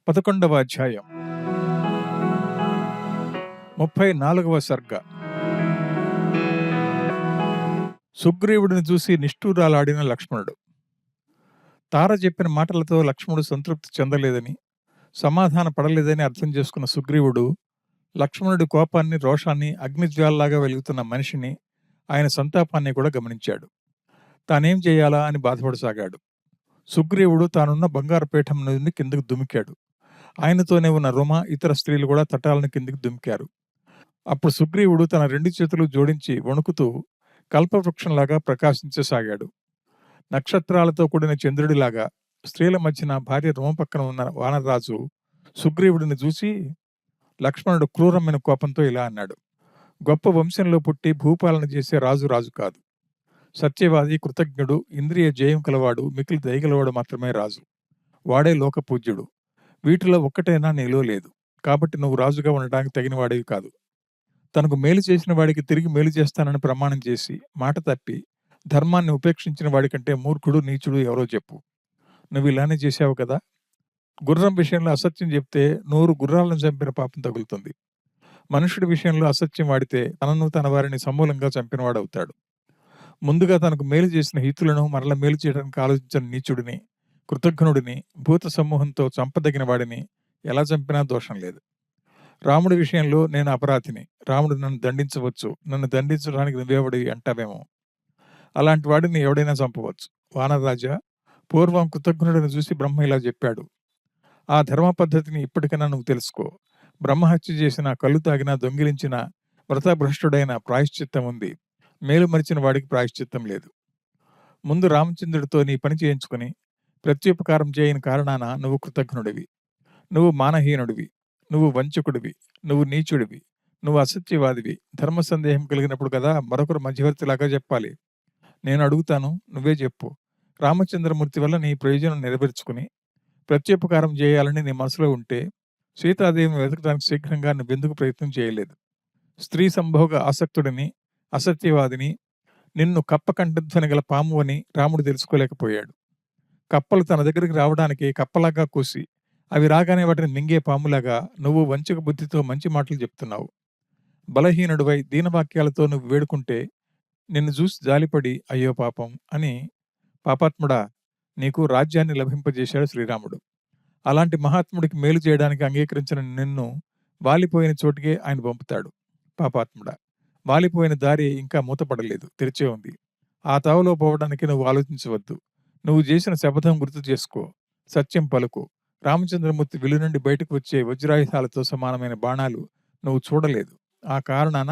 11వ అధ్యాయం 34వ సర్గ. సుగ్రీవుడిని చూసి నిష్ఠూరాలాడిన లక్ష్మణుడు. తార చెప్పిన మాటలతో లక్ష్మణుడు సంతృప్తి చెందలేదని, సమాధాన పడలేదని అర్థం చేసుకున్న సుగ్రీవుడు లక్ష్మణుడి కోపాన్ని, రోషాన్ని, అగ్నిజ్వాలలాగా వెలుగుతున్న మనిషిని, ఆయన సంతాపాన్ని కూడా గమనించాడు. తానేం చేయాలా అని బాధపడసాగాడు. సుగ్రీవుడు తానున్న బంగారు పీఠం నుండి కిందకు దుమికాడు. ఆయనతోనే ఉన్న రుమ, ఇతర స్త్రీలు కూడా తటాలను కిందికి దుమికారు. అప్పుడు సుగ్రీవుడు తన 2 చేతులు జోడించి వణుకుతూ కల్పవృక్షంలాగా ప్రకాశించసాగాడు. నక్షత్రాలతో కూడిన చంద్రుడిలాగా స్త్రీల మధ్యన భార్య రుమ పక్కన ఉన్న వానరరాజు సుగ్రీవుడిని చూసి, లక్ష్మణుడు క్రూరమైన కోపంతో ఇలా అన్నాడు: గొప్ప వంశంలో పుట్టి భూపాలన చేసే రాజు కాదు. సత్యవాది, కృతజ్ఞుడు, ఇంద్రియ జయం కలవాడు, మికిలి దయగలవాడు మాత్రమే రాజు. వాడే లోకపూజ్యుడు. వీటిలో ఒక్కటైనా నీలో లేదు. కాబట్టి నువ్వు రాజుగా ఉండడానికి తగిన వాడివి కాదు. తనకు మేలు చేసిన వాడికి తిరిగి మేలు చేస్తానని ప్రమాణం చేసి మాట తప్పి ధర్మాన్ని ఉపేక్షించిన వాడికంటే మూర్ఖుడు, నీచుడు ఎవరో చెప్పు. నువ్వు ఇలానే చేశావు కదా. గుర్రం విషయంలో అసత్యం చెప్తే 100 గుర్రాలను చంపిన పాపం తగులుతుంది. మనుషుడి విషయంలో అసత్యం వాడితే తనను, తన వారిని సమూలంగా చంపినవాడవుతాడు. ముందుగా తనకు మేలు చేసిన హితులను మరల మేలు చేయడానికి ఆలోచించిన నీచుడిని, కృతజ్ఞుడిని, భూత సమూహంతో చంపదగిన వాడిని ఎలా చంపినా దోషం లేదు. రాముడి విషయంలో నేను అపరాధిని, రాముడు నన్ను దండించవచ్చు, నన్ను దండించడానికి నువ్వేవాడివి అంటావేమో. అలాంటి వాడిని ఎవడైనా చంపవచ్చు. వానరరాజా, పూర్వం కృతజ్ఞుడిని చూసి బ్రహ్మ ఇలా చెప్పాడు: ఆ ధర్మ పద్ధతిని ఇప్పటికైనా నువ్వు తెలుసుకో. బ్రహ్మహత్య చేసిన, కళ్ళు తాగినా, దొంగిలించిన, వ్రతభ్రష్టుడైన ప్రాయశ్చిత్తం ఉంది. మేలు మరిచిన వాడికి ప్రాయశ్చిత్తం లేదు. ముందు రామచంద్రుడితో నీ పని చేయించుకుని ప్రత్యుపకారం చేయని కారణాన నువ్వు కృతజ్ఞుడివి. నువ్వు మానహీనుడివి, నువ్వు వంచకుడివి, నువ్వు నీచుడివి, నువ్వు అసత్యవాదివి. ధర్మ సందేహం కలిగినప్పుడు కదా మరొకరు మధ్యవర్తిలాగా చెప్పాలి. నేను అడుగుతాను, నువ్వే చెప్పు. రామచంద్రమూర్తి వల్ల నీ ప్రయోజనం నెరవేర్చుకుని ప్రత్యుపకారం చేయాలని నీ మనసులో ఉంటే సీతాదేవిని వెతకడానికి శీఘ్రంగా నువ్వెందుకు ప్రయత్నం చేయలేదు? స్త్రీ సంభోగ ఆసక్తుడిని, అసత్యవాదిని, నిన్ను కప్ప కంఠధ్వని గల పాము అని రాముడు తెలుసుకోలేకపోయాడు. కప్పలు తన దగ్గరికి రావడానికి కప్పలాగా కూసి అవి రాగానే వాటిని మింగే పాములాగా నువ్వు వంచక బుద్ధితో మంచి మాటలు చెప్తున్నావు. బలహీనుడివై దీనవాక్యాలతో నువ్వు వేడుకుంటే నిన్ను చూసి జాలిపడి అయ్యో పాపం అని, పాపాత్ముడా, నీకు రాజ్యాన్ని లభింపజేశాడు శ్రీరాముడు. అలాంటి మహాత్ముడికి మేలు చేయడానికి అంగీకరించిన నిన్ను వాలిపోయిన చోటికే ఆయన పంపుతాడు. పాపాత్ముడా, వాలిపోయిన దారి ఇంకా మూతపడలేదు, తెరిచే ఉంది. ఆ తావులో పోవడానికి నువ్వు ఆలోచించవద్దు. నువ్వు చేసిన శపథం గుర్తు చేసుకో. సత్యం పలుకు. రామచంద్రమూర్తి విల్లు నుండి బయటకు వచ్చే వజ్రాయుధాలతో సమానమైన బాణాలు నువ్వు చూడలేదు. ఆ కారణాన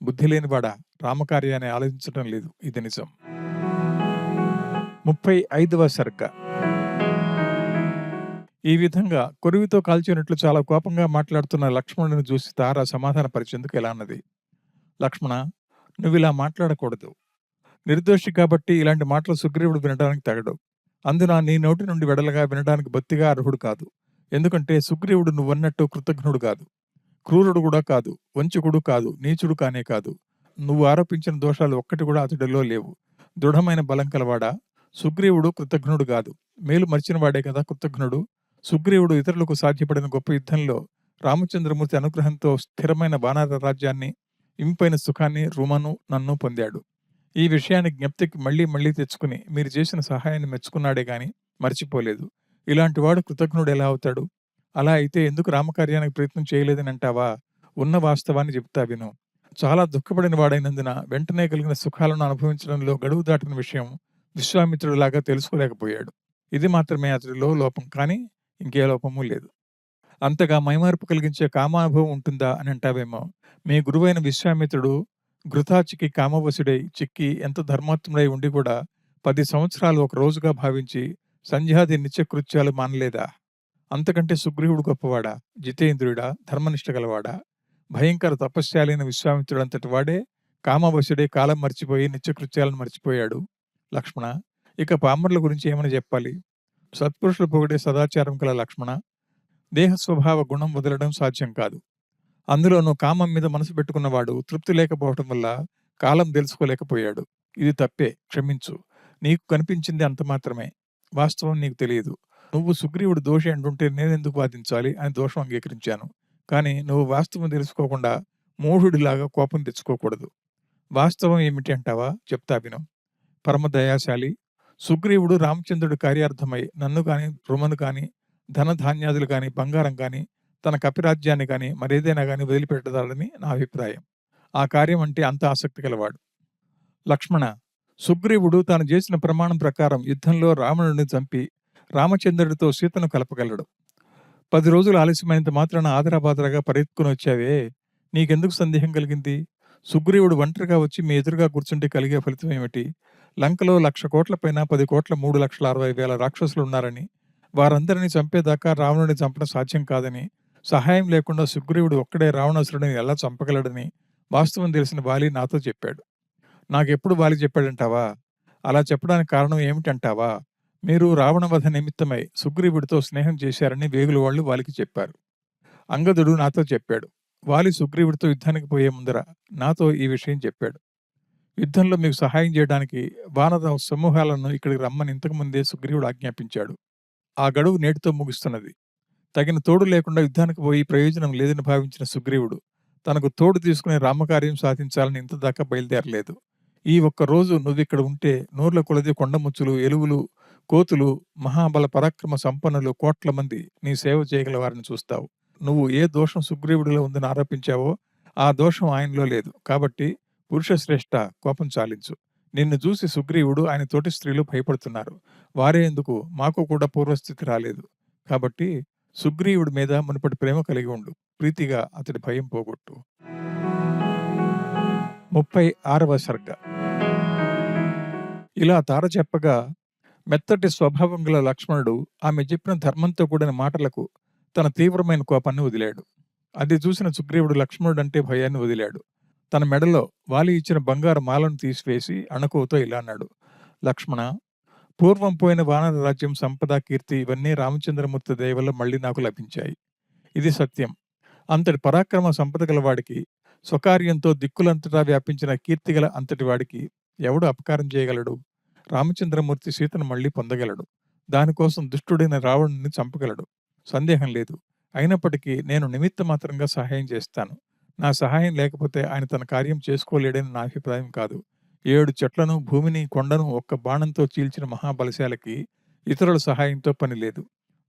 బుద్ధి లేనివాడా, రామకార్యాన్ని ఆలోచించడం లేదు. ఇది నిజం. 35వ సర్గ. ఈ విధంగా కొరివితో కాల్చినట్లు చాలా కోపంగా మాట్లాడుతున్న లక్ష్మణుని చూసి తార సమాధాన పరిచేందుకు ఎలా అన్నది: లక్ష్మణ, నువ్విలా మాట్లాడకూడదు. నిర్దోషి కాబట్టి ఇలాంటి మాటలు సుగ్రీవుడు వినడానికి తగడు. అందున నీ నోటి నుండి వెడలగా వినడానికి బొత్తిగా అర్హుడు కాదు. ఎందుకంటే సుగ్రీవుడు నువ్వన్నట్టు కృతజ్ఞుడు కాదు, క్రూరుడు కూడా కాదు, వంచకుడు కాదు, నీచుడు కానే కాదు. నువ్వు ఆరోపించిన దోషాలు ఒక్కటి కూడా అతడిలో లేవు. దృఢమైన బలం కలవాడా, సుగ్రీవుడు కృతజ్ఞుడు కాదు, మేలు మర్చిన వాడే కదా కృతజ్ఞుడు. సుగ్రీవుడు ఇతరులకు సాధ్యపడిన గొప్ప యుద్ధంలో రామచంద్రమూర్తి అనుగ్రహంతో స్థిరమైన వానర రాజ్యాన్ని, ఇంపైన సుఖాన్ని, రుమను, నన్ను పొందాడు. ఈ విషయాన్ని జ్ఞప్తికి మళ్ళీ తెచ్చుకుని మీరు చేసిన సహాయాన్ని మెచ్చుకున్నాడే గాని మర్చిపోలేదు. ఇలాంటి వాడు కృతజ్ఞుడు ఎలా అవుతాడు? అలా అయితే ఎందుకు రామకార్యానికి ప్రయత్నం చేయలేదని అంటావా? ఉన్న వాస్తవాన్ని చెప్తా విను. చాలా దుఃఖపడిన వాడైనందున వెంటనే కలిగిన సుఖాలను అనుభవించడంలో గడువు దాటిన విషయం విశ్వామిత్రుడిలాగా తెలుసుకోలేకపోయాడు. ఇది మాత్రమే అతడిలో లోపం, కానీ ఇంకే లోపము లేదు. అంతగా మైమార్పు కలిగించే కామానుభవం ఉంటుందా అని అంటావేమో. మీ గురువైన విశ్వామిత్రుడు ఘృతాచికి కామవశుడై చిక్కి ఎంత ధర్మాత్ముడై ఉండి కూడా 10 సంవత్సరాలు ఒక రోజుగా భావించి సంధ్యాది నిత్యకృత్యాలు మానలేదా? అంతకంటే సుగ్రీవుడు గొప్పవాడా, జితేంద్రుడా, ధర్మనిష్ట గలవాడా? భయంకర తపశ్శాలైన విశ్వామిత్రుడు అంతటి వాడే కామవశుడే కాలం మర్చిపోయి నిత్యకృత్యాలను మర్చిపోయాడు. లక్ష్మణ, ఇక పామరుల గురించి ఏమని చెప్పాలి? సత్పురుషులు పొగిడే సదాచారం కల లక్ష్మణ, దేహ స్వభావ గుణం వదలడం సాధ్యం కాదు. అందులోనూ కామం మీద మనసు పెట్టుకున్నవాడు తృప్తి లేకపోవటం వల్ల కాలం తెలుసుకోలేకపోయాడు. ఇది తప్పే, క్షమించు. నీకు కనిపించింది అంత మాత్రమే, వాస్తవం నీకు తెలియదు. నువ్వు సుగ్రీవుడు దోషి అంటుంటే నేనెందుకు వాదించాలి అని దోషం అంగీకరించాను. కానీ నువ్వు వాస్తవం తెలుసుకోకుండా మూఢుడిలాగా కోపం తెచ్చుకోకూడదు. వాస్తవం ఏమిటి అంటావా? చెప్తా విను. పరమ దయాశాలి సుగ్రీవుడు రామచంద్రుడి కార్యార్థమై నన్ను కాని, రుమను కాని, ధనధాన్యాదులు కాని, బంగారం కాని, తన కపిరాజ్యాన్ని కాని, మరేదైనా గాని వదిలిపెట్టదాలని నా అభిప్రాయం. ఆ కార్యం అంటే అంత ఆసక్తి గలవాడు. లక్ష్మణ, సుగ్రీవుడు తాను చేసిన ప్రమాణం ప్రకారం యుద్ధంలో రావణుడిని చంపి రామచంద్రుడితో సీతను కలపగలడు. 10 రోజులు ఆలస్యమైనంత మాత్రాన ఆదరాబాదరాగా పరిగెత్తుకుని వచ్చావే, నీకెందుకు సందేహం కలిగింది? సుగ్రీవుడు ఒంటరిగా వచ్చి మీ ఎదురుగా కూర్చుంటే కలిగే ఫలితం ఏమిటి? లంకలో 1,00,000 కోట్ల పైన 10 కోట్ల 3,60,000 రాక్షసులు ఉన్నారని, వారందరినీ చంపేదాకా రావణుడిని చంపడం సాధ్యం కాదని, సహాయం లేకుండా సుగ్రీవుడు ఒక్కడే రావణాసురుడిని ఎలా చంపగలడని వాస్తవం తెలిసిన వాలి నాతో చెప్పాడు. నాకెప్పుడు వాలి చెప్పాడంటావా? అలా చెప్పడానికి కారణం ఏమిటంటావా? మీరు రావణవధ నిమిత్తమై సుగ్రీవుడితో స్నేహం చేశారని వేగుల వాళ్ళు వాలికి చెప్పారు. అంగదుడు నాతో చెప్పాడు. వాలి సుగ్రీవుడితో యుద్ధానికి పోయే ముందర నాతో ఈ విషయం చెప్పాడు. యుద్ధంలో మీకు సహాయం చేయడానికి వానర సమూహాలను ఇక్కడికి రమ్మని ఇంతకుముందే సుగ్రీవుడు ఆజ్ఞాపించాడు. ఆ గడువు నేటితో ముగుస్తున్నది. తగిన తోడు లేకుండా యుద్ధానికి పోయి ప్రయోజనం లేదని భావించిన సుగ్రీవుడు తనకు తోడు తీసుకుని రామకార్యం సాధించాలని ఇంతదాకా బయలుదేరలేదు. ఈ ఒక్క రోజు నువ్విక్కడ ఉంటే నూర్ల కొలది కొండముచ్చులు, ఎలుగులు, కోతులు, మహాబల పరాక్రమ సంపన్నులు కోట్ల మంది నీ సేవ చేయగల వారిని చూస్తావు. నువ్వు ఏ దోషం సుగ్రీవుడిలో ఉందని ఆరోపించావో ఆ దోషం ఆయనలో లేదు. కాబట్టి పురుషశ్రేష్ఠ, కోపం చాలించు. నిన్ను చూసి సుగ్రీవుడు, ఆయన తోటి స్త్రీలు భయపడుతున్నారు. వారే ఎందుకు, మాకు కూడా పూర్వస్థితి రాలేదు. కాబట్టి సుగ్రీవుడి మీద మునుపటి ప్రేమ కలిగి ఉండు. ప్రీతిగా అతడి భయం పోగొట్టు. 36వ సర్గ. ఇలా తార చెప్పగా మెత్తటి స్వభావం గల లక్ష్మణుడు ఆమె చెప్పిన ధర్మంతో కూడిన మాటలకు తన తీవ్రమైన కోపాన్ని వదిలాడు. అది చూసిన సుగ్రీవుడు లక్ష్మణుడంటే భయాన్ని వదిలాడు. తన మెడలో వాలి ఇచ్చిన బంగారు మాలను తీసివేసి అణకువతో ఇలా అన్నాడు. లక్ష్మణ, పూర్వం పోయిన వానర రాజ్యం, సంపద, కీర్తి ఇవన్నీ రామచంద్రమూర్తి దయ వల్ల మళ్ళీ నాకు లభించాయి. ఇది సత్యం. అంతటి పరాక్రమ సంపద గలవాడికి, స్వకార్యంతో దిక్కులంతటా వ్యాపించిన కీర్తిగల అంతటి వాడికి ఎవడు అపకారం చేయగలడు? రామచంద్రమూర్తి సీతను మళ్ళీ పొందగలడు. దానికోసం దుష్టుడైన రావణుని చంపగలడు. సందేహం లేదు. అయినప్పటికీ నేను నిమిత్త మాత్రంగా సహాయం చేస్తాను. నా సహాయం లేకపోతే ఆయన తన కార్యం చేసుకోలేడని నా అభిప్రాయం కాదు. 7 చెట్లను, భూమిని, కొండను ఒక్క బాణంతో చీల్చిన మహాబలశాలకి ఇతరుల సహాయంతో పని లేదు.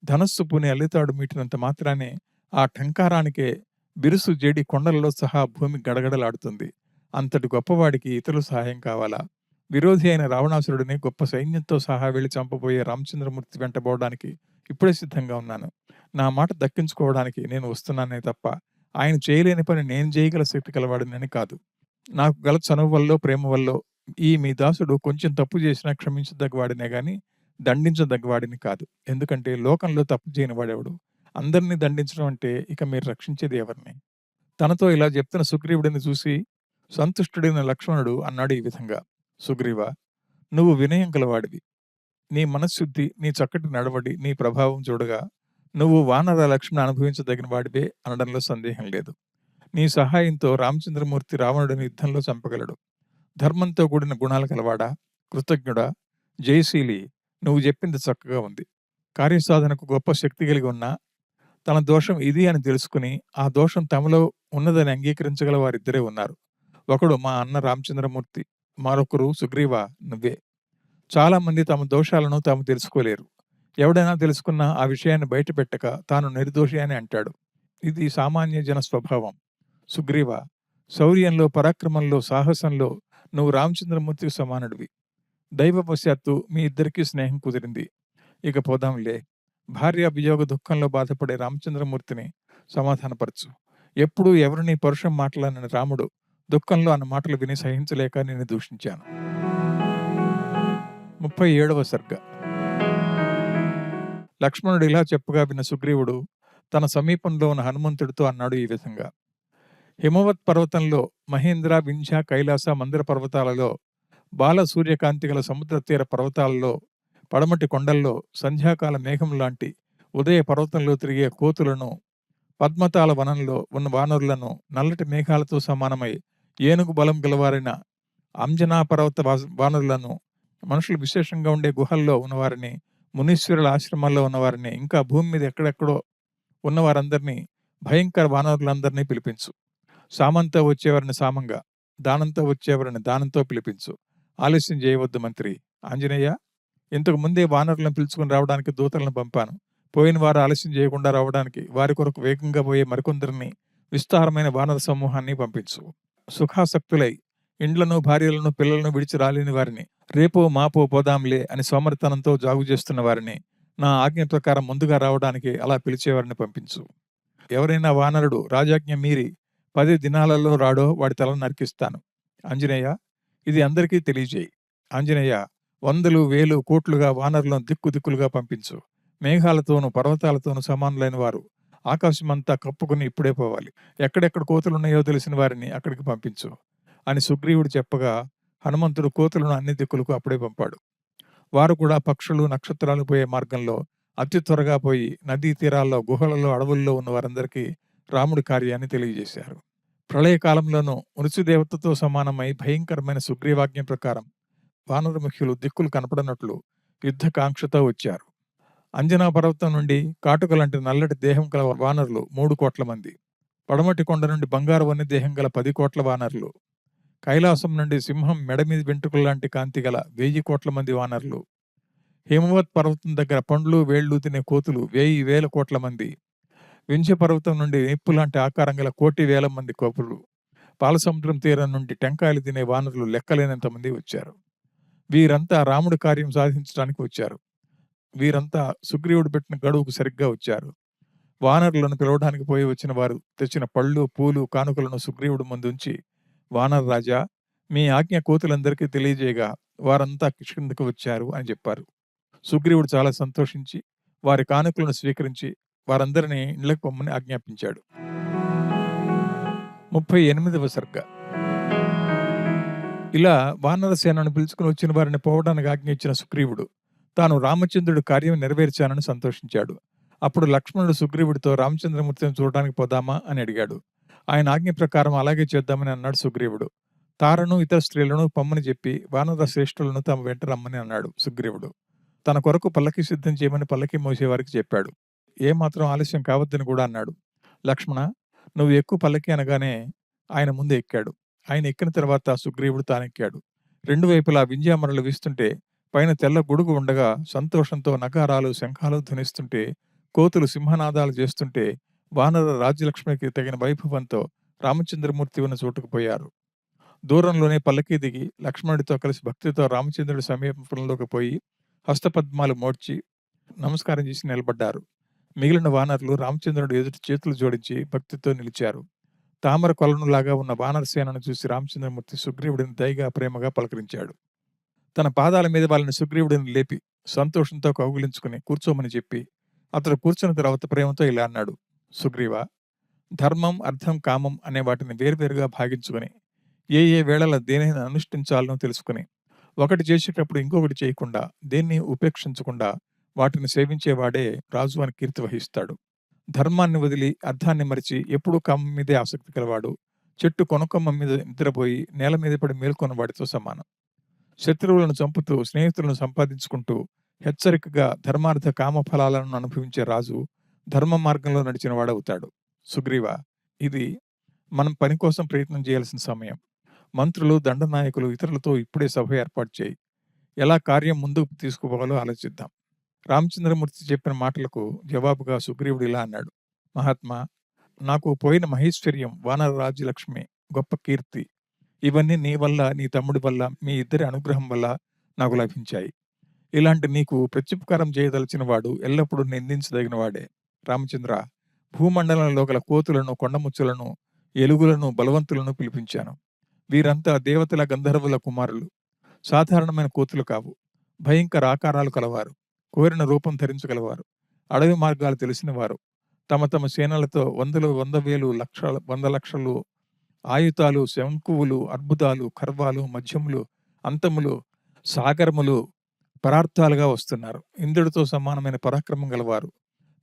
ధనస్సు పూని అల్లితాడు మీటినంత మాత్రానే ఆ ఠంకారానికే బిరుసు జేడి కొండలలో సహా భూమి గడగడలాడుతుంది. అంతటి గొప్పవాడికి ఇతరుల సహాయం కావాలా? విరోధి అయిన రావణాసురుడిని గొప్ప సైన్యంతో సహా వెళ్లి చంపబోయే రామచంద్రమూర్తి వెంటబోవడానికి ఇప్పుడే సిద్ధంగా ఉన్నాను. నా మాట దక్కించుకోవడానికి నేను వస్తున్నానే తప్ప ఆయన చేయలేని పని నేను చేయగల శక్తి కలవాడినని కాదు. నాకు గల చనువు వల్లో, ప్రేమ వల్లో ఈ మీ దాసుడు కొంచెం తప్పు చేసినా క్షమించదగ్గవాడినే గాని దండించదగ్గవాడిని కాదు. ఎందుకంటే లోకంలో తప్పు చేయని వాడెవడు? అందరినీ దండించడం అంటే ఇక మీరు రక్షించేది ఎవరిని? తనతో ఇలా చెప్తున్న సుగ్రీవుడిని చూసి సంతుష్టుడైన లక్ష్మణుడు అన్నాడు ఈ విధంగా. సుగ్రీవ, నువ్వు వినయం గలవాడివి. నీ మనశ్శుద్ధి, నీ చక్కటి నడవడి, నీ ప్రభావం చూడగా నువ్వు వానర లక్ష్మణ అనుభవించదగిన వాడివే అనడంలో సందేహం లేదు. నీ సహాయంతో రామచంద్రమూర్తి రావణుడిని యుద్ధంలో చంపగలడు. ధర్మంతో కూడిన గుణాలు కలవాడా, కృతజ్ఞుడా, జయశీలి, నువ్వు చెప్పింది చక్కగా ఉంది. కార్యసాధనకు గొప్ప శక్తి కలిగి ఉన్నా తన దోషం ఇది అని తెలుసుకుని ఆ దోషం తమలో ఉన్నదని అంగీకరించగల వారిద్దరే ఉన్నారు. ఒకడు మా అన్న రామచంద్రమూర్తి, మరొకరు సుగ్రీవ, నువ్వే. చాలా మంది తమ దోషాలను తాము తెలుసుకోలేరు. ఎవడైనా తెలుసుకున్నా ఆ విషయాన్ని బయట పెట్టక తాను నిర్దోషి అని అంటాడు. ఇది సామాన్య జన స్వభావం. సుగ్రీవ, శౌర్యంలో, పరాక్రమంలో, సాహసంలో నువ్వు రామచంద్రమూర్తికి సమానుడివి. దైవవశాత్తు మీ ఇద్దరికీ స్నేహం కుదిరింది. ఇక పోదాంలే. భార్య వియోగ దుఃఖంలో బాధపడే రామచంద్రమూర్తిని సమాధానపరచు. ఎప్పుడూ ఎవరిని పరుషం మాట్లాడని రాముడు దుఃఖంలో అన్న మాటలు విని సహించలేక నేను దూషించాను. 37వ సర్గ. లక్ష్మణుడు ఇలా చెప్పగా విన్న సుగ్రీవుడు తన సమీపంలో ఉన్న హనుమంతుడితో అన్నాడు ఈ విధంగా. హిమవత్ పర్వతంలో, మహేంద్ర, వింధ్య, కైలాస, మందిర పర్వతాలలో, బాల సూర్యకాంతి గల సముద్ర తీర పర్వతాలలో, పడమటి కొండల్లో, సంధ్యాకాల మేఘం లాంటి ఉదయ పర్వతంలో తిరిగే కోతులను, పద్మతాల వనంలో ఉన్న వానరులను, నల్లటి మేఘాలతో సమానమై ఏనుగు బలం గలవారైన అంజనా పర్వత వానరులను, మనుషులు విశేషంగా ఉండే గుహల్లో ఉన్నవారిని, మునీశ్వరుల ఆశ్రమాల్లో ఉన్నవారిని, ఇంకా భూమి మీద ఎక్కడెక్కడో ఉన్నవారందరినీ, భయంకర వానరులందరినీ పిలిపించు. సామంతో వచ్చేవారిని సామంగా, దానంతో వచ్చేవారిని దానంతో పిలిపించు. ఆలస్యం చేయవద్దు మంత్రి. ఆంజనేయ, ఇంతకు ముందే వానరులను పిలుచుకుని రావడానికి దూతలను పంపాను. పోయిన వారు ఆలస్యం చేయకుండా రావడానికి వారి కొరకు వేగంగా పోయే మరికొందరిని, విస్తారమైన వానర సమూహాన్ని పంపించు. సుఖాసక్తులై ఇండ్లను, భార్యలను, పిల్లలను విడిచి రాలేని వారిని, రేపో మాపో పోదాంలే అని సోమరితనంతో జాగు చేస్తున్న వారిని, నా ఆజ్ఞ ప్రకారం ముందుగా రావడానికి అలా పిలిచేవారిని పంపించు. ఎవరైనా వానరుడు రాజాజ్ఞ మీరి 10 దినాలలో రాడో వాడి తలను నరికిస్తాను. ఆంజనేయ, ఇది అందరికీ తెలియజేయి. ఆంజనేయ, వందలు, వేలు, కోట్లుగా వానరులను దిక్కు దిక్కులుగా పంపించు. మేఘాలతోనూ పర్వతాలతోనూ సమానులైన వారు ఆకాశమంతా కప్పుకుని ఇప్పుడే పోవాలి. ఎక్కడెక్కడ కోతులున్నాయో తెలిసిన వారిని అక్కడికి పంపించు అని సుగ్రీవుడు చెప్పగా, హనుమంతుడు కోతులను అన్ని దిక్కులకు అప్పుడే పంపాడు. వారు కూడా పక్షులు, నక్షత్రాలు పోయే మార్గంలో అతి త్వరగా పోయి నదీ తీరాల్లో, గుహలలో, అడవుల్లో ఉన్న వారందరికీ రాముడి కార్యాన్ని తెలియజేశారు. ప్రళయకాలంలోనూ మృత్యుదేవతతో సమానమై భయంకరమైన సుగ్రీవాజ్ఞ ప్రకారం వానరముఖ్యులు దిక్కులు కనపడనట్లు యుద్ధకాంక్షతో వచ్చారు. అంజనా పర్వతం నుండి కాటుక లాంటి నల్లటి దేహం గల వానరులు 3 కోట్ల మంది, పడమటి కొండ నుండి బంగారు వన్నె దేహం గల 10 కోట్ల వానరులు, కైలాసం నుండి సింహం మెడమీది వెంట్రుకల లాంటి కాంతి గల 1000 కోట్ల మంది వానరులు, హిమవత్ పర్వతం దగ్గర పండ్లు, వేళ్లు తినే కోతులు 1000 కోట్ల మంది, వింధ్య పర్వతం నుండి నిప్పు లాంటి ఆకారం గల 1,000,000 మంది కోపులు, పాలసముద్రం తీరం నుండి టెంకాయలు తినే వానరులు లెక్కలేనంత మంది వచ్చారు. వీరంతా రాముడి కార్యం సాధించడానికి వచ్చారు. వీరంతా సుగ్రీవుడు పెట్టిన గడువుకు సరిగ్గా వచ్చారు. వానరులను పిలవడానికి పోయి వచ్చిన వారు తెచ్చిన పళ్ళు, పూలు, కానుకలను సుగ్రీవుడు ముందుంచి, వానర రాజా, మీ ఆజ్ఞ కోతులందరికీ తెలియజేయగా వారంతా కిష్కిందకు వచ్చారు అని చెప్పారు. సుగ్రీవుడు చాలా సంతోషించి వారి కానుకలను స్వీకరించి వారందరినీ ఇళ్లకు పొమ్మని ఆజ్ఞాపించాడు. 38వ సర్గ. ఇలా వానర సేనను పిలుచుకుని వచ్చిన వారిని పోవడానికి ఆజ్ఞ ఇచ్చిన సుగ్రీవుడు తాను రామచంద్రుడి కార్యం నెరవేర్చానని సంతోషించాడు. అప్పుడు లక్ష్మణుడు సుగ్రీవుడితో, రామచంద్రమూర్తిని చూడడానికి పోదామా అని అడిగాడు. ఆయన ఆజ్ఞ ప్రకారం అలాగే చేద్దామని అన్నాడు సుగ్రీవుడు. తారను, ఇతర స్త్రీలను పొమ్మని చెప్పి వానర శ్రేష్ఠులను తమ వెంట రమ్మని అన్నాడు సుగ్రీవుడు. తన కొరకు పల్లకి సిద్ధం చేయమని పల్లకి మోసేవారికి చెప్పాడు. ఏమాత్రం ఆలస్యం కావద్దని కూడా అన్నాడు. లక్ష్మణ, నువ్వు ఎక్కువ పల్లకి అనగానే ఆయన ముందు ఎక్కాడు. ఆయన ఎక్కిన తర్వాత సుగ్రీవుడు తానెక్కాడు. 2 వైపులా వింజామరలు వీస్తుంటే, పైన తెల్ల గొడుగు ఉండగా సంతోషంతో నగారాలు, శంఖాలు ధ్వనిస్తుంటే, కోతులు సింహనాదాలు చేస్తుంటే, వానర రాజ్యలక్ష్మికి తగిన వైభవంతో రామచంద్రమూర్తి ఉన్న చోటుకు పోయారు. దూరంలోనే పల్లకి దిగి లక్ష్మణుడితో కలిసి భక్తితో రామచంద్రుడి సమీపంలోకి పోయి హస్తపద్మాలు మోడ్చి నమస్కారం చేసి నిలబడ్డారు. మిగిలిన వానరులు రామచంద్రుడి ఎదుట చేతులు జోడించి భక్తితో నిలిచారు. తామర కొలనులాగా ఉన్న వానర సేనను చూసి రామచంద్రమూర్తి సుగ్రీవుడిని దయగా, ప్రేమగా పలకరించాడు. తన పాదాల మీద వాళ్ళని సుగ్రీవుడిని లేపి సంతోషంతో కౌగిలించుకుని కూర్చోమని చెప్పి, అతడు కూర్చున్న తర్వాత ప్రేమతో ఇలా అన్నాడు. సుగ్రీవ, ధర్మం, అర్థం, కామం అనే వాటిని వేర్వేరుగా భాగించుకుని ఏ ఏ వేళల దేనిని అనుష్ఠించాలనో తెలుసుకుని, ఒకటి చేసేటప్పుడు ఇంకొకటి చేయకుండా, దేన్ని ఉపేక్షించకుండా వాటిని సేవించేవాడే రాజు అని కీర్తి వహిస్తాడు. ధర్మాన్ని వదిలి అర్థాన్ని మరిచి ఎప్పుడూ కామం మీదే ఆసక్తి కలవాడు చెట్టు కొనకొమ్మ మీద నిద్రపోయి నేల మీద పడి మేల్కొన్న వాడితో సమానం. శత్రువులను చంపుతూ స్నేహితులను సంపాదించుకుంటూ హెచ్చరికగా ధర్మార్థ కామ ఫలాలను అనుభవించే రాజు ధర్మ మార్గంలో నడిచిన వాడవుతాడు. సుగ్రీవ, ఇది మనం పని కోసం ప్రయత్నం చేయాల్సిన సమయం. మంత్రులు, దండనాయకులు ఇతరులతో ఇప్పుడే సభ ఏర్పాటు చేయి. ఎలా కార్యం ముందుకు తీసుకుపోవాలో ఆలోచిద్దాం. రామచంద్రమూర్తి చెప్పిన మాటలకు జవాబుగా సుగ్రీవుడు ఇలా అన్నాడు. మహాత్మా, నాకు పోయిన మహేశ్వర్యం, వానర రాజ్యలక్ష్మి, గొప్ప కీర్తి ఇవన్నీ నీ వల్ల, నీ తమ్ముడి వల్ల, మీ ఇద్దరి అనుగ్రహం వల్ల నాకు లభించాయి. ఇలాంటి నీకు ప్రత్యుపకారం చేయదలిచిన వాడు ఎల్లప్పుడూ నిందించదగిన వాడే. రామచంద్ర, భూమండలంలో గల కోతులను, కొండముచ్చులను, ఎలుగులను, బలవంతులను పిలిపించాను. వీరంతా దేవతల, గంధర్వుల కుమారులు. సాధారణమైన కోతులు కావు. భయంకర ఆకారాలు కలవారు. కోరిన రూపం ధరించగలవారు. అడవి మార్గాలు తెలిసినవారు. తమ తమ సేనలతో వందలు, 100,000, లక్షల, 100 లక్షలు ఆయుధాలు, శంకువులు, అర్బుదాలు, ఖర్వాలు, మధ్యములు, అంతములు, సాగరములు పరార్థాలుగా వస్తున్నారు. ఇంద్రుడితో సమానమైన పరాక్రమం గలవారు.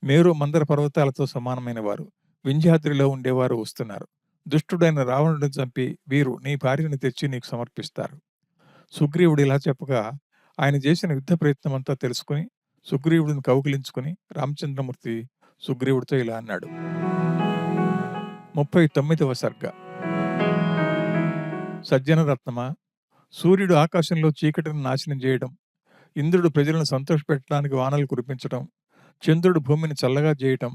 మేరు, మందర పర్వతాలతో సమానమైన వారు వింధ్యాద్రిలో ఉండేవారు వస్తున్నారు. దుష్టుడైన రావణుడిని చంపి వీరు నీ భార్యను తెచ్చి నీకు సమర్పిస్తారు. సుగ్రీవుడు ఇలా చెప్పగా ఆయన చేసిన యుద్ధ ప్రయత్నం అంతా తెలుసుకుని సుగ్రీవుడిని కౌగిలించుకుని రామచంద్రమూర్తి సుగ్రీవుడితో ఇలా అన్నాడు. 39వ సర్గ. సజ్జనరత్నమా, సూర్యుడు ఆకాశంలో చీకటిని నాశనం చేయడం, ఇంద్రుడు ప్రజలను సంతోషపెట్టడానికి వానలు కురిపించడం, చంద్రుడు భూమిని చల్లగా చేయటం,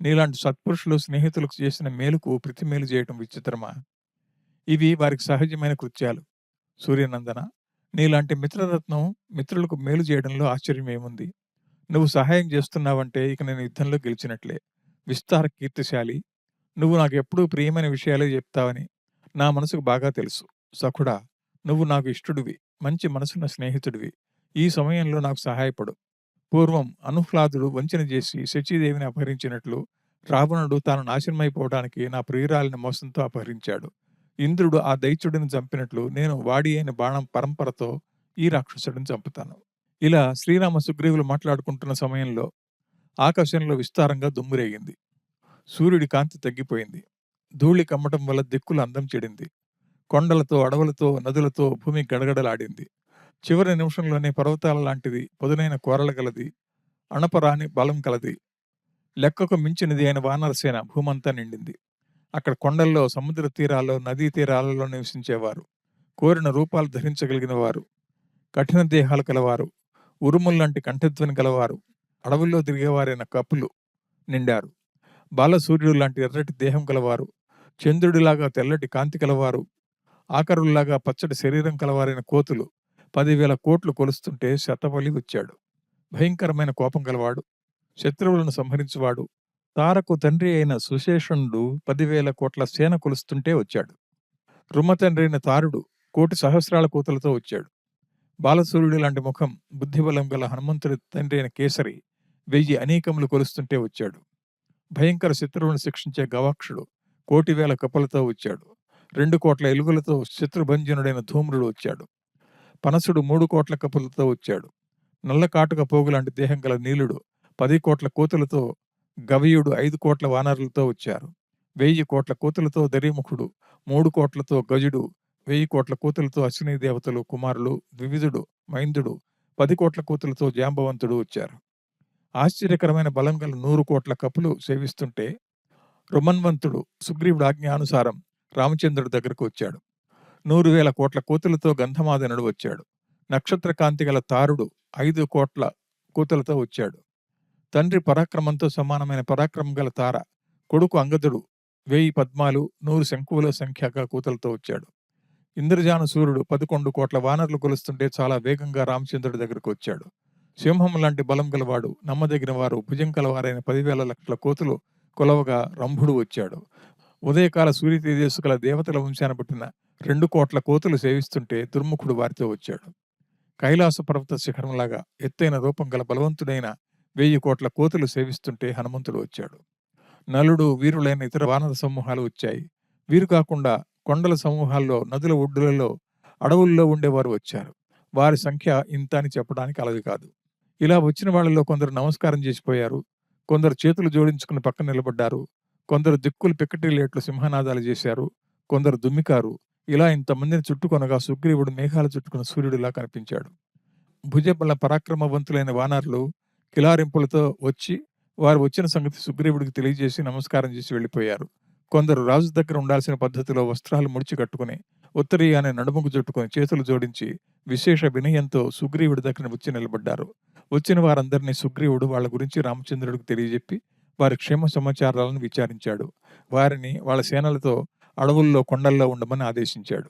నీలాంటి సత్పురుషులు స్నేహితులకు చేసిన మేలుకు ప్రతిమేలు చేయటం విచిత్రమా? ఇవి వారికి సహజమైన కృత్యాలు. సూర్యనందన, నీలాంటి మిత్రరత్నం మిత్రులకు మేలు చేయడంలో ఆశ్చర్యం ఏముంది? నువ్వు సహాయం చేస్తున్నావంటే ఇక నేను యుద్ధంలో గెలిచినట్లే. విస్తార కీర్తిశాలి, నువ్వు నాకు ఎప్పుడూ ప్రియమైన విషయాలే చెప్తావని నా మనసుకు బాగా తెలుసు. సఖుడా, నువ్వు నాకు ఇష్టుడివి, మంచి మనసున్న స్నేహితుడివి. ఈ సమయంలో నాకు సహాయపడు. పూర్వం అనుహ్లాదుడు వంచన చేసి శచీదేవిని అపహరించినట్లు రావణుడు తాను నాశనమైపోవడానికి నా ప్రియురాలిని మోసంతో అపహరించాడు. ఇంద్రుడు ఆ దైత్యుడిని చంపినట్లు నేను వాడి అయిన బాణం పరంపరతో ఈ రాక్షసుడిని చంపుతాను. ఇలా శ్రీరామ సుగ్రీవులు మాట్లాడుకుంటున్న సమయంలో ఆకాశంలో విస్తారంగా దుమ్మురేగింది. సూర్యుడి కాంతి తగ్గిపోయింది. ధూళి కమ్మటం వల్ల దిక్కుల అందం చెడింది. కొండలతో, అడవులతో, నదులతో భూమి గడగడలాడింది. చివరి నిమిషంలోనే పర్వతాల లాంటిది, పదునైన కోరల గలది, అణపరాని బలం కలది, లెక్కకు మించినది అయిన వానరసేన భూమంతా నిండింది. అక్కడ కొండల్లో, సముద్ర తీరాల్లో, నదీ తీరాలలో నివసించేవారు, కోరిన రూపాలు ధరించగలిగిన వారు, కఠిన దేహాలు కలవారు, ఉరుముల్లాంటి కంఠధ్వని గలవారు, అడవుల్లో తిరిగేవారైన కపులు నిండారు. బాలసూర్యుడు లాంటి ఎర్రటి దేహం కలవారు, చంద్రుడిలాగా తెల్లటి కాంతి కలవారు, ఆకరుల్లాగా పచ్చటి శరీరం కలవారైన కోతులు 10,000 కోట్లు కొలుస్తుంటే శతబలి వచ్చాడు. భయంకరమైన కోపం గలవాడు, శత్రువులను సంహరించువాడు, తారకు తండ్రి అయిన సుశేషణుడు 10,000 కోట్ల సేన కొలుస్తుంటే వచ్చాడు. రుమ తండ్రి అయిన తారుడు 1,000,000 సహస్రాల కోతులతో వచ్చాడు. బాలసూర్యుడి లాంటి ముఖం, బుద్ధిబలం గల హనుమంతుడి తండ్రి అయిన కేసరి 1000 అనీకములు కొలుస్తుంటే వచ్చాడు. భయంకర శత్రువులను శిక్షించే గవాక్షుడు 1,000,000 కప్పులతో వచ్చాడు. 2 కోట్ల ఎలుగులతో శత్రుభంజనుడైన ధూమ్రుడు వచ్చాడు. పనసుడు 3 కోట్ల కప్పులతో వచ్చాడు. నల్ల కాటుక పోగులాంటి దేహం గల నీలుడు 10 కోట్ల కోతులతో, గవయుడు 5 కోట్ల వానరులతో వచ్చారు. 1000 కోట్ల కోతులతో దరిముఖుడు, 3 కోట్లతో గజుడు, 1000 కోట్ల కోతులతో అశ్విని దేవతలు కుమారులు ద్వివిధుడు, మైందుడు, 10 కోట్ల కోతులతో జాంబవంతుడు వచ్చారు. ఆశ్చర్యకరమైన బలం గల 100 కోట్ల కపులు సేవిస్తుంటే రుమన్వంతుడు సుగ్రీవుడు ఆజ్ఞానుసారం రామచంద్రుడి దగ్గరకు వచ్చాడు. 100,000 కోట్ల కోతులతో గంధమాదనుడు వచ్చాడు. నక్షత్ర కాంతి గల తారుడు 5 కోట్ల కోతులతో వచ్చాడు. తండ్రి పరాక్రమంతో సమానమైన పరాక్రమం గల తార కొడుకు అంగదుడు 1000 పద్మాలు, 100 శంకువుల సంఖ్యగా కూతలతో వచ్చాడు. ఇంద్రజాను సూర్యుడు 11 కోట్ల వానరులు కొలుస్తుంటే చాలా వేగంగా రామచంద్రుడి దగ్గరకు వచ్చాడు. సింహం లాంటి బలం గలవాడు, నమ్మదగిన వారు, భుజం కలవారైన 10,000 లక్షల కోతులు కొలవగా రంభుడు వచ్చాడు. ఉదయకాల సూర్య తేజస్సు గల దేవతల వంశాన పుట్టిన 2 కోట్ల కోతులు సేవిస్తుంటే దుర్ముఖుడు వారితో వచ్చాడు. కైలాస పర్వత శిఖరంలాగా ఎత్తైన రూపం గల బలవంతుడైన 1000 కోట్ల కోతులు సేవిస్తుంటే హనుమంతుడు వచ్చాడు. నలుడు, వీరులైన ఇతర వానర సమూహాలు వచ్చాయి. వీరు కాకుండా కొండల సమూహాల్లో, నదుల ఒడ్డులలో, అడవుల్లో ఉండేవారు వచ్చారు. వారి సంఖ్య ఇంత అని చెప్పడానికి అలవి కాదు. ఇలా వచ్చిన వాళ్ళలో కొందరు నమస్కారం చేసిపోయారు, కొందరు చేతులు జోడించుకుని పక్కన నిలబడ్డారు, కొందరు దిక్కులు పిక్కటిలేట్లు సింహనాదాలు చేశారు, కొందరు దుమ్మికారు. ఇలా ఇంతమందిని చుట్టుకొనగా సుగ్రీవుడు మేఘాలు చుట్టుకున్న సూర్యుడిలా కనిపించాడు. భుజబల పరాక్రమవంతులైన వానరులు కిలారింపులతో వచ్చి వారు వచ్చిన సంగతి సుగ్రీవుడికి తెలియజేసి నమస్కారం చేసి వెళ్ళిపోయారు. కొందరు రాజు దగ్గర ఉండాల్సిన పద్ధతిలో వస్త్రాలు ముడిచి కట్టుకుని, ఉత్తరీయాన్ని నడుముకు చుట్టుకుని, చేతులు జోడించి విశేష వినయంతో సుగ్రీవుడి దగ్గర వచ్చి నిలబడ్డారు. వచ్చిన వారందరినీ సుగ్రీవుడు వాళ్ళ గురించి రామచంద్రుడికి తెలియజెప్పి వారి క్షేమ సమాచారాలను విచారించాడు. వారిని వాళ్ళ సేనలతో అడవుల్లో, కొండల్లో ఉండమని ఆదేశించాడు.